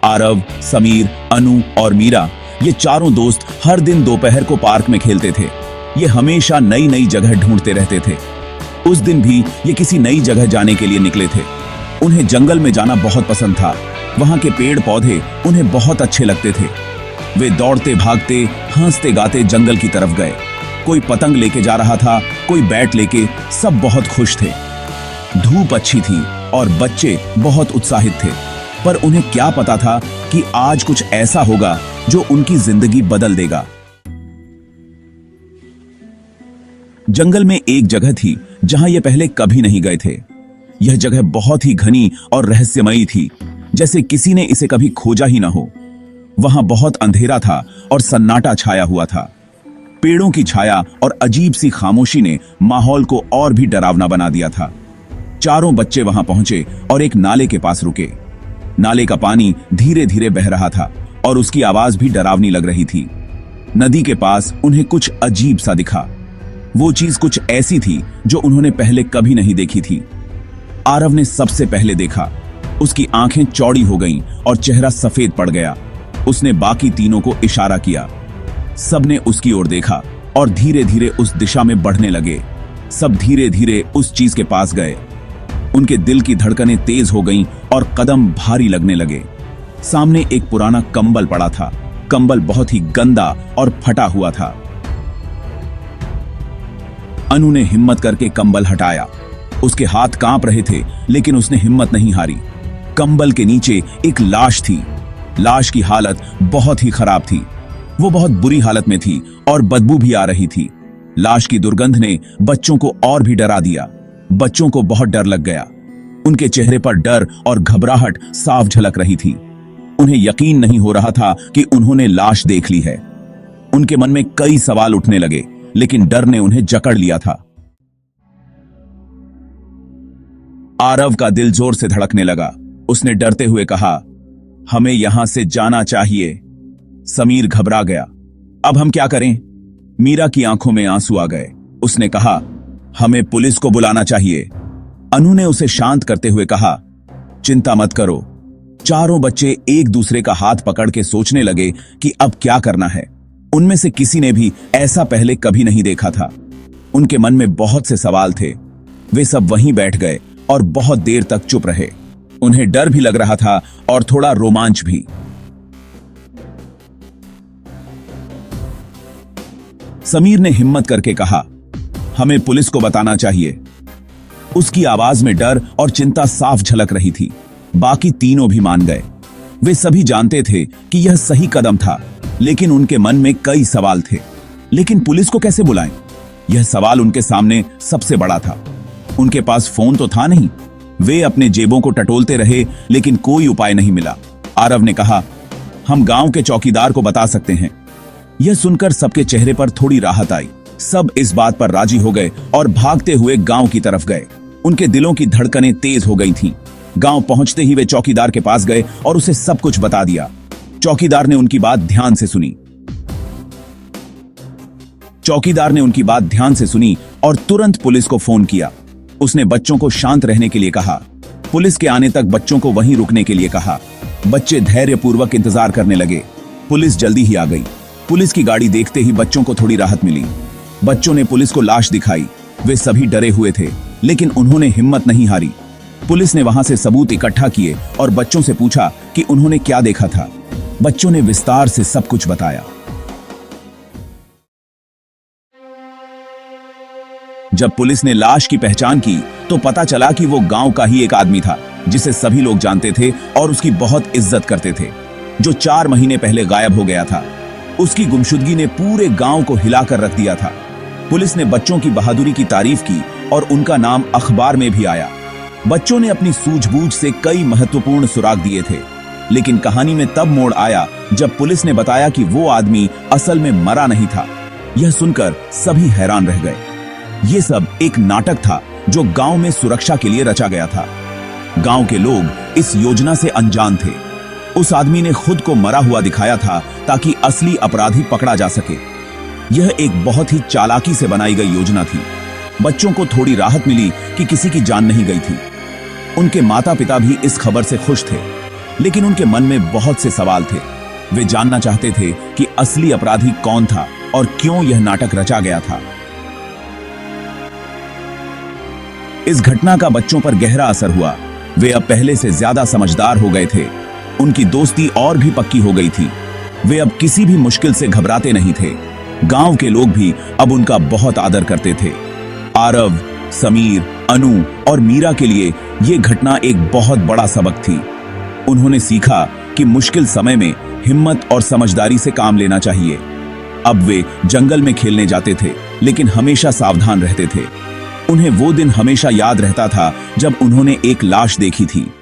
आरव, समीर, अनु और मीरा ये चारों दोस्त हर दिन दोपहर को पार्क में खेलते थे। ये हमेशा नई नई जगह ढूंढते रहते थे। उस दिन भी ये किसी नई जगह जाने के लिए निकले थे। उन्हें जंगल में जाना बहुत पसंद था। वहां के पेड़ पौधे उन्हें बहुत अच्छे लगते थे। वे दौड़ते भागते हंसते गाते जंगल की तरफ गए। कोई पतंग लेके जा रहा था, कोई बैट लेके, सब बहुत खुश थे। धूप अच्छी थी और बच्चे बहुत उत्साहित थे, पर उन्हें क्या पता था कि आज कुछ ऐसा होगा जो उनकी जिंदगी बदल देगा। जंगल में एक जगह थी जहां ये पहले कभी नहीं गए थे। यह जगह बहुत ही घनी और रहस्यमयी थी, जैसे किसी ने इसे कभी खोजा ही ना हो। वहां बहुत अंधेरा था और सन्नाटा छाया हुआ था। पेड़ों की छाया और अजीब सी खामोशी ने माहौल को और भी डरावना बना दिया था। चारों बच्चे वहां पहुंचे और एक नाले के पास रुके। नाले का पानी धीरे धीरे बह रहा था और उसकी आवाज भी डरावनी लग रही थी। नदी के पास उन्हें कुछ अजीब सा दिखा। वो चीज कुछ ऐसी थी जो उन्होंने पहले कभी नहीं देखी थी। आरव ने सबसे पहले देखा। उसकी आंखें चौड़ी हो गईं और चेहरा सफेद पड़ गया। उसने बाकी तीनों को इशारा किया। सबने उसकी ओर देखा और धीरे धीरे उस दिशा में बढ़ने लगे। सब धीरे धीरे उस चीज के पास गए। उनके दिल की धड़कनें तेज हो गईं और कदम भारी लगने लगे। सामने एक पुराना कंबल पड़ा था। कंबल बहुत ही गंदा और फटा हुआ था। अनु ने हिम्मत करके कंबल हटाया। उसके हाथ कांप रहे थे, लेकिन उसने हिम्मत नहीं हारी। कंबल के नीचे एक लाश थी। लाश की हालत बहुत ही खराब थी। वो बहुत बुरी हालत में थी और बदबू भी आ रही थी। लाश की दुर्गंध ने बच्चों को और भी डरा दिया। बच्चों को बहुत डर लग गया। उनके चेहरे पर डर और घबराहट साफ झलक रही थी। उन्हें यकीन नहीं हो रहा था कि उन्होंने लाश देख ली है। उनके मन में कई सवाल उठने लगे, लेकिन डर ने उन्हें जकड़ लिया था। आरव का दिल जोर से धड़कने लगा। उसने डरते हुए कहा, हमें यहां से जाना चाहिए। समीर घबरा गया। अब हम क्या करें? मीरा की आंखों में आंसू आ गए। उसने कहा, हमें पुलिस को बुलाना चाहिए। अनु ने उसे शांत करते हुए कहा, चिंता मत करो। चारों बच्चे एक दूसरे का हाथ पकड़ के सोचने लगे कि अब क्या करना है। उनमें से किसी ने भी ऐसा पहले कभी नहीं देखा था। उनके मन में बहुत से सवाल थे। वे सब वहीं बैठ गए और बहुत देर तक चुप रहे। उन्हें डर भी लग रहा था और थोड़ा रोमांच भी। समीर ने हिम्मत करके कहा, हमें पुलिस को बताना चाहिए। उसकी आवाज में डर और चिंता साफ झलक रही थी। बाकी तीनों भी मान गए। वे सभी जानते थे कि यह सही कदम था, लेकिन उनके मन में कई सवाल थे। लेकिन पुलिस को कैसे बुलाएं? यह सवाल उनके सामने सबसे बड़ा था। उनके पास फोन तो था नहीं। वे अपने जेबों को टटोलते रहे, लेकिन कोई उपाय नहीं मिला। आरव ने कहा, हम गांव के चौकीदार को बता सकते हैं। यह सुनकर सबके चेहरे पर थोड़ी राहत आई। सब इस बात पर राजी हो गए और भागते हुए गांव की तरफ गए। उनके दिलों की धड़कनें तेज हो गई थीं। गांव पहुंचते ही वे चौकीदार के पास गए और उसे सब कुछ बता दिया। चौकीदार ने उनकी बात ध्यान से सुनी और तुरंत पुलिस को फोन किया। उसने बच्चों को शांत रहने के लिए कहा। पुलिस के आने तक बच्चों को वहीं रुकने के लिए कहा। बच्चे धैर्यपूर्वक इंतजार करने लगे। पुलिस जल्दी ही आ गई। पुलिस की गाड़ी देखते ही बच्चों को थोड़ी राहत मिली। बच्चों ने पुलिस को लाश दिखाई। वे सभी डरे हुए थे, लेकिन उन्होंने हिम्मत नहीं हारी। पुलिस ने वहां से सबूत इकट्ठा किए और बच्चों से पूछा कि उन्होंने क्या देखा था। बच्चों ने विस्तार से सब कुछ बताया। जब पुलिस ने लाश की पहचान की तो पता चला कि वो गांव का ही एक आदमी था, जिसे सभी लोग जानते थे और उसकी बहुत इज्जत करते थे, जो 4 महीने पहले गायब हो गया था। उसकी गुमशुदगी ने पूरे गांव को हिलाकर रख दिया था। पुलिस ने बच्चों की बहादुरी की तारीफ की और उनका नाम अखबार में भी आया। बच्चों ने अपनी सूझबूझ से कई महत्वपूर्ण सुराग दिए थे, लेकिन कहानी में तब मोड़ आया जब पुलिस ने बताया कि वो आदमी असल में मरा नहीं था। यह सुनकर सभी हैरान रह गए। ये सब एक नाटक था जो गांव में सुरक्षा के लिए रचा गया था। गांव के लोग इस योजना से अनजान थे। उस आदमी ने खुद को मरा हुआ दिखाया था ताकि असली अपराधी पकड़ा जा सके। यह एक बहुत ही चालाकी से बनाई गई योजना थी। बच्चों को थोड़ी राहत मिली कि किसी की जान नहीं गई थी। उनके माता पिता भी इस खबर से खुश थे। लेकिन उनके मन में बहुत से सवाल थे। वे जानना चाहते थे कि असली अपराधी कौन था और क्यों यह नाटक रचा गया था। इस घटना का बच्चों पर गहरा असर हुआ। वे अब पहले से ज्यादा समझदार हो गए थे। उनकी दोस्ती और भी पक्की हो गई थी। वे अब किसी भी मुश्किल से घबराते नहीं थे। गांव के लोग भी अब उनका बहुत आदर करते थे। आरव, समीर, अनु और मीरा के लिए यह घटना एक बहुत बड़ा सबक थी। उन्होंने सीखा कि मुश्किल समय में हिम्मत और समझदारी से काम लेना चाहिए। अब वे जंगल में खेलने जाते थे, लेकिन हमेशा सावधान रहते थे। उन्हें वो दिन हमेशा याद रहता था जब उन्होंने एक लाश देखी थी।